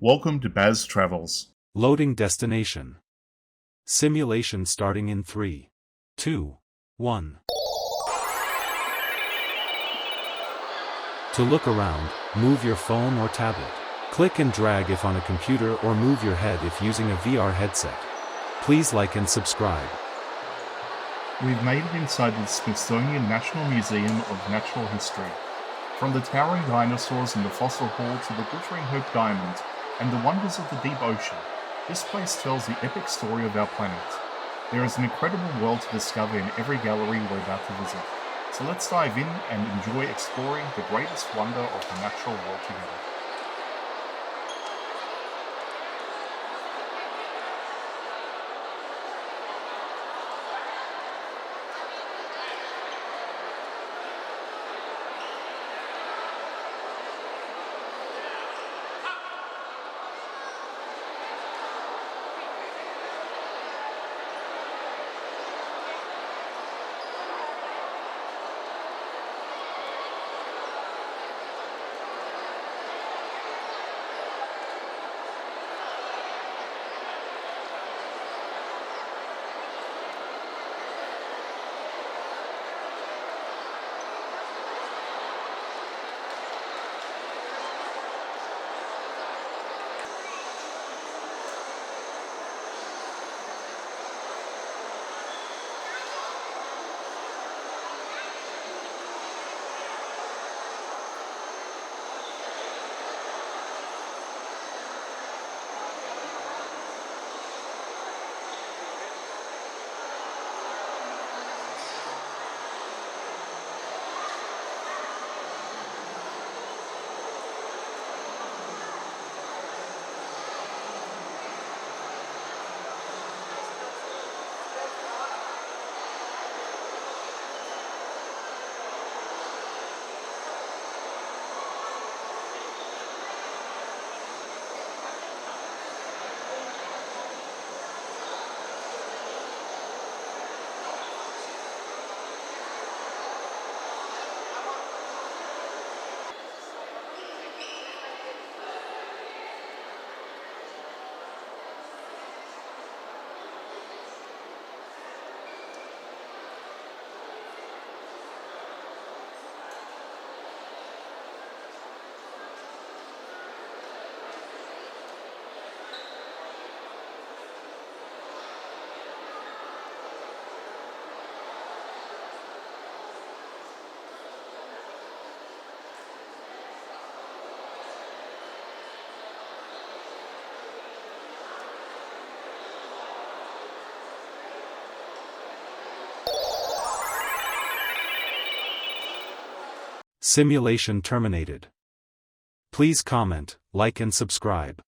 Welcome to Baz Travels. Loading destination. Simulation starting in 3, 2, 1. To look around, move your phone or tablet. Click and drag if on a computer or move your head if using a VR headset. Please like and subscribe. We've made it inside the Smithsonian National Museum of Natural History. From the towering dinosaurs in the fossil hall to the glittering Hope Diamond and the wonders of the deep ocean, this place tells the epic story of our planet. There is an incredible world to discover in every gallery we're about to visit. So let's dive in and enjoy exploring the greatest wonder of the natural world together. Simulation terminated. Please comment, like and subscribe.